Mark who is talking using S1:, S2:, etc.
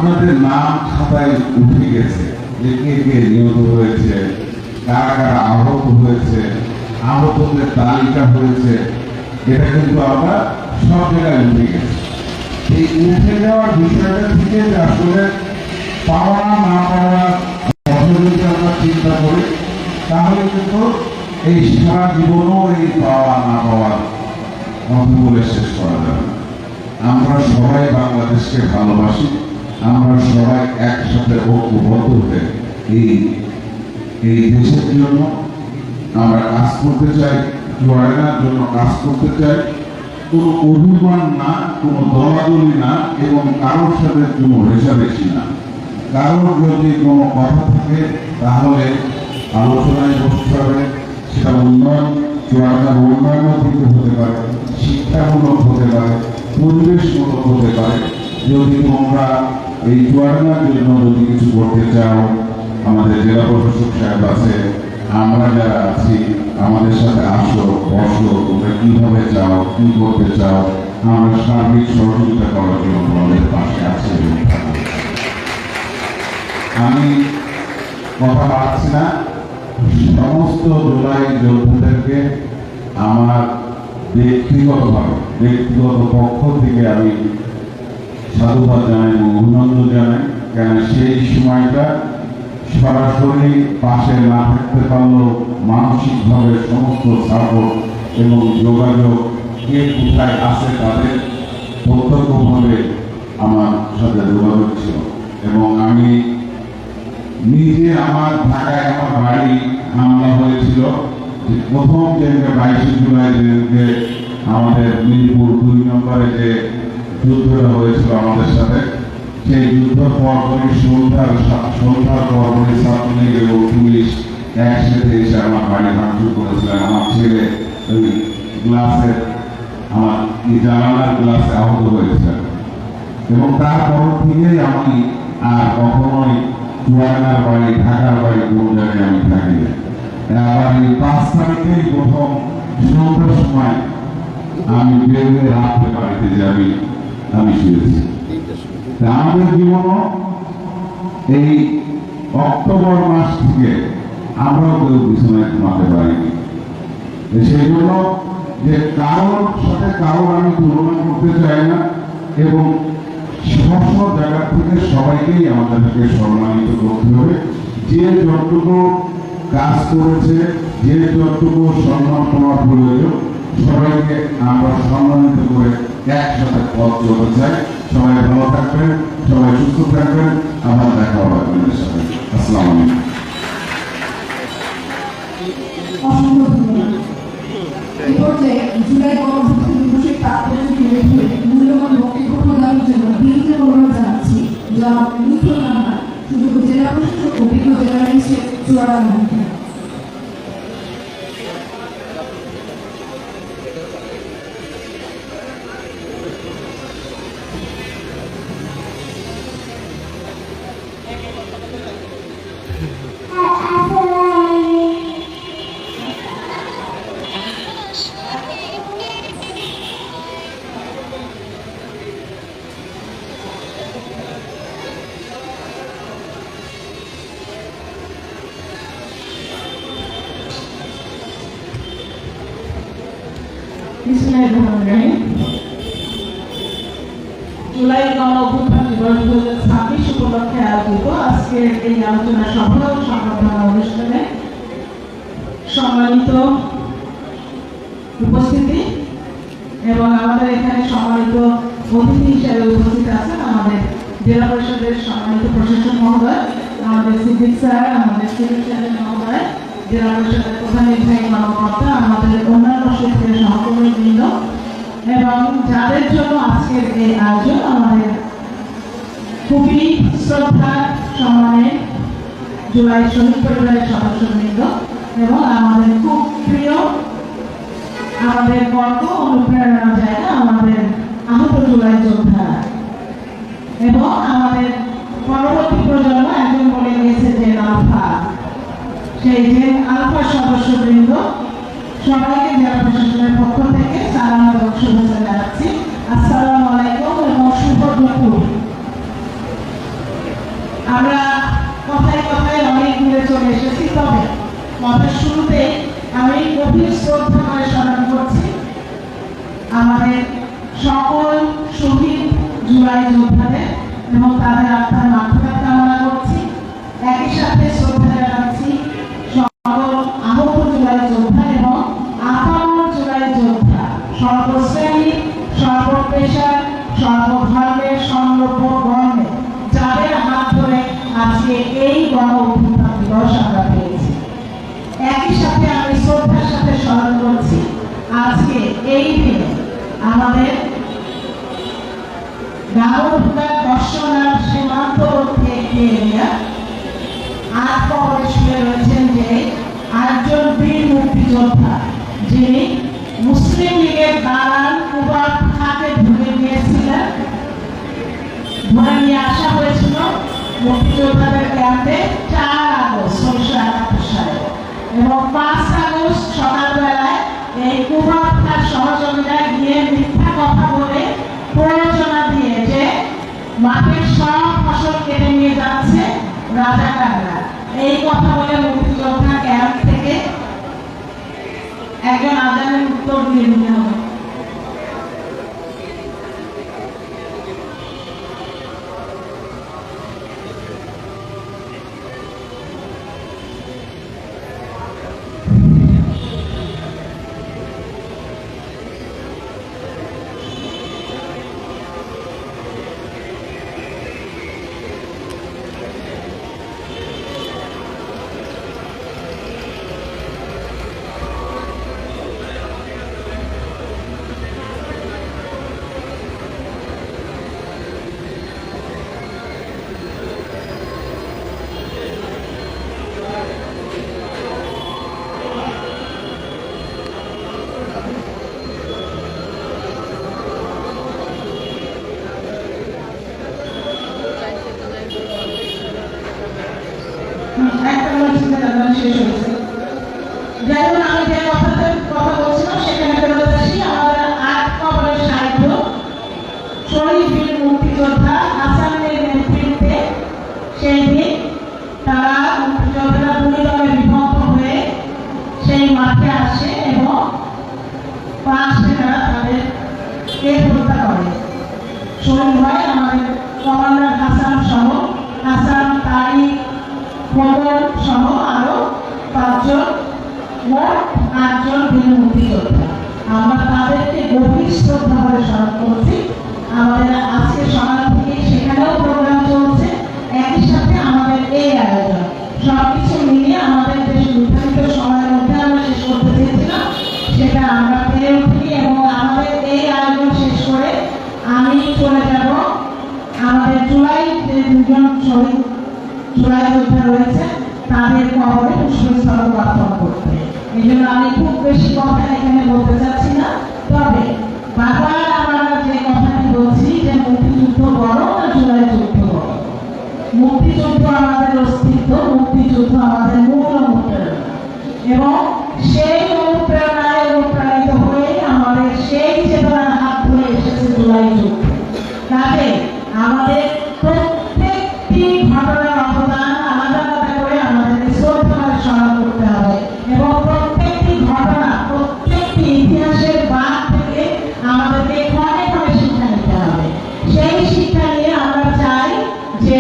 S1: আপনাদের নাম খাতায় উঠে গেছে, যে কে কে নিহত হয়েছে, কারা কারা আহত হয়েছে, আহতদের তালিকা হয়েছে, এটা কিন্তু আমরা সব জায়গায় উঠে গেছে। এই উঠে যাওয়ার বিষয়টা থেকে যে আসলে পাওয়া না পাওয়া যদি আমরা চিন্তা করি, তাহলে কিন্তু এই সারা জীবনও এই পাওয়া না পাওয়ার কথা বলে শেষ করা যাবে না। আমরা সবাই বাংলাদেশকে ভালোবাসি, আমরা সবাই একসাথে ঐক্যবদ্ধ হয়ে এই দেশের জন্য আমরা কাজ করতে চাই, জোয়ারের জন্য কাজ করতে চাই। কোনো অভিমান না, কোনো দলাদলি না, এবং কারোর সাথে কোনো রেশারেশি না। কারোর যদি কোনো কথা থাকে তাহলে আলোচনায় বসতে হবে। সেটা উন্নয়ন, জোয়ারের উন্নয়নের দিকে হতে পারে, শিক্ষামূলক হতে পারে, পরিবেশমূলক হতে পারে। যদি তোমরা এই জোয়ারের জন্য যদি কিছু করতে চাও, আমাদের জেলা প্রশাসক সাহেব আছে, আমরা যারা আছি, আমাদের সাথে আসো, বসো, তোমরা কিভাবে চাও, কি করতে চাও, আমরা সার্বিক সহযোগিতা করার জন্য তোমাদের পাশে আছি। আমি কথা পাচ্ছি না, সমস্ত জুলাই যোদ্ধাদেরকে আমার ব্যক্তিগত পক্ষ থেকে আমি সাধুবাদ জানাই এবং অভিনন্দন জানাই। কেন সেই সময়টা সরাসরি পাশে না থাকতে পারলেও মানসিকভাবে সমস্ত সাপোর্ট এবং যোগাযোগ কে কোথায় আছে তাদের প্রত্যক্ষভাবে আমার সাথে যোগাযোগ ছিল। এবং আমি নিজে আমার ঢাকায় আমার বাড়ি হামলা হয়েছিল, যে প্রথম যে 22 জুলাই যে আমাদের মিরপুর 2 নম্বরে যে যুদ্ধটা হয়েছিল আমাদের সাথে, সেই যুদ্ধ পরপরই সন্ধ্যার পরপরই ছাত্রলীগ এবং পুলিশ একসাথে এসে আমার বাড়ি ভাঙচুর করেছিলেন। আমার ছেলে ওই গ্লাসের, আমার জানালার গ্লাসে আহত হয়েছিলেন। এবং তারপর থেকেই আমি আর কখনোই জোয়ারের বাড়ি, ঢাকার বাড়ি কোন জায়গায় আমি থাকি না। আবার এই 5 তারিখেই প্রথম সন্ধ্যার সময় আমি বেরোয় রাত্রে বাড়িতে যে আমি শুয়েছি। আমাদের জীবনও এই অক্টোবর মাস থেকে আমরাও কেউ বিছানায় ঘুমাতে পারিনি। সেই জন্য যে কারোর সাথে কারোর আমি তুলনা করতে চাই না, এবং সব জায়গা থেকে সবাইকেই আমাদেরকে সম্মানিত করতে হবে। যে যতটুকু কাজ করেছে, যে যতটুকু সম্মান পাওয়ার প্রয়োজন, সবাইকে আমরা সম্মানিত করে একসাথে পথ চলতে চাই। সবাই ভালো থাকবেন, সবাই সুস্থ থাকবেন। আবার দেখা হবে আপনাদের সাথে। আসসালামু আলাইকুম।
S2: জুলাই গণঅভ্যুত্থান দিবসের তাৎপর্য তুলে ধরে মূল্যবান বক্তব্য প্রদানের জন্য বিনীত অনুরোধ জানাচ্ছি জনাব লুৎফর রহমান, সুযোগ্য জেলা প্রশাসক, অভিজ্ঞ জেলা ম্যাজিস্ট্রেট, চুয়াডাঙ্গা।
S3: জুলাই গণঅভ্যুত্থান দিবস 2026 উপলক্ষে আয়োজিত আজকের এই আলোচনা সভা ও সংবর্ধনা অনুষ্ঠানে সম্মানিত উপস্থিতি এবং আমাদের এখানে সম্মানিত অতিথি হিসেবে উপস্থিত আছেন আমাদের জেলা পরিষদের সম্মানিত প্রশাসক মহোদয়, আমাদের সিভিক স্যার, আমাদের সিভিক স্যার মহোদয়, জেলা পরিষদের প্রধান নির্বাহী কর্মকর্তা, আমাদের অন্যান্য সক্রিয় সহকর্মীবৃন্দ এবং যাদের জন্য আজকের এই আয়োজন, আমাদের খুবই শ্রদ্ধা সম্মানের জুলাই শহীদ পরিবারের সদস্যবৃন্দ এবং আমাদের খুব প্রিয়, আমাদের গর্ব অনুপ্রেরণা জায়গা আমাদের আহত জুলাই যোদ্ধারা এবং আমাদের পরবর্তী প্রজন্ম একজন বলে গিয়েছে জেন আলফা, সেই জেন আলফা সদস্যবৃন্দ সবাইকে জেলা প্রশাসনের পক্ষ থেকে সালাম এবং শুভেচ্ছা জানাচ্ছি। আসসালামু আলাইকুম এবং শুভ দুপুর। আমরা কথায় কথায় অনেক দূরে চলে এসেছি, তবে কথার শুরুতে আমি গভীর শ্রদ্ধা করে স্মরণ করছি আমাদের সকল শহীদ জুলাই যোদ্ধাদের এবং তাদের আত্মার মাগফিরাত কামনা করছি। একই সাথে শ্রদ্ধা জানাচ্ছি সকল আহত জুলাই যোদ্ধা এবং আপামর জুলাই যোদ্ধা, সর্বশ্রেণী, সর্বপেশার, সর্বধর্মের, সর্ববর্ণে, যাদের হাত ধরে আজকে এই গণ অভ্যুত্থান দিবস আমরা পেয়েছি। একই সাথে আমি শ্রদ্ধার সাথে স্মরণ করছি আজকে এই দিনে আমাদের গাগরভুগা দর্শনার সীমান্তবর্তী একটি এরিয়া আট কবরে শুয়ে রয়েছেন যে আরেকজন বীর মুক্তিযোদ্ধা, যিনি মুসলিম লীগের দালাল কুবাব খাকে ঢুকে গিয়েছিলেন। ধরে নিয়ে আসা হয়েছিল মুক্তিযোদ্ধাদের ক্যাম্পে 4 আগস্ট 1971 সালে এবং 5 আগস্ট সকালবেলায় এই কুবাব খার সহযোগীরা গিয়ে মিথ্যা কথা বলে প্ররোচনা দিয়ে যে মাঠের সব ফসল কেটে নিয়ে যাচ্ছে রাজাকাররা, এই কথা বলে মুক্তিযোদ্ধা ক্যাম্প থেকে একজন আজানের উত্তর দিয়ে নিতে হবে। একটা মসজিদে আজান শেষ হয়েছে। যেমন আমি যে কথা বলছিলাম সেখানে ফেরত আসি। আমাদের 8 কবরের সাহিত্য শহীদ বীর মুক্তিযোদ্ধা হাসানের নেতৃত্বে সেই দিন তারা মুক্তিযোদ্ধারা 2 দলে বিভক্ত হয়ে সেই মাঠে আসে এবং 5 সেনারা তাদেরকে হত্যা করে। শহীদ হয় আমাদের কমান্ডার হাসান সহ, হাসান, তারিক, খবর সহ আরো 5 জন, মোট 8 জন বীর মুক্তিযোদ্ধা। আমরা তাদেরকে গভীর শ্রদ্ধা করে স্মরণ করছি। আমাদের আজকে সকাল থেকে সেখানেও প্রোগ্রাম চলছে, একই সাথে আমাদের এই আয়োজন, সবকিছু মিলিয়ে আমাদের যে নির্ধারিত সময়ের মধ্যে আমরা শেষ করতে চেয়েছিলাম সেটা আমরা পেরে উঠি এবং আমাদের এই আয়োজন শেষ করে আমি চলে যাব আমাদের জুলাই যে 2 জন শহীদ জুলাই যোদ্ধা রয়েছে তাদের কবরে পুষ্পস্তবক অর্পণ করতে। এই জন্য আমি খুব বেশি কথা এখানে বলতে চাচ্ছি না, তবে বারবার আমরা যে কথাটি বলছি যে মুক্তিযুদ্ধ বড় না জুলাই যুদ্ধ বড়। মুক্তিযুদ্ধ আমাদের অস্তিত্ব, মুক্তিযুদ্ধ আমাদের মূল অনুপ্রেরণা এবং সেই অনুপ্রেরণায় অনুপ্রাণিত হয়ে আমাদের সেই চেতনার হাত ধরে এসেছে জুলাই যুদ্ধ। কাজে আমাদের প্রত্যেকটি ঘটনার অবদান আলাদা আলাদা করে আমাদেরকে শ্রদ্ধা করে স্মরণ করতে হবে এবং প্রত্যেকটি ঘটনা, প্রত্যেকটি ইতিহাসের বাঁক থেকে আমাদেরকে ক্ষণে ক্ষণে শিক্ষা নিতে হবে। সেই শিক্ষা নিয়ে আমরা চাই যে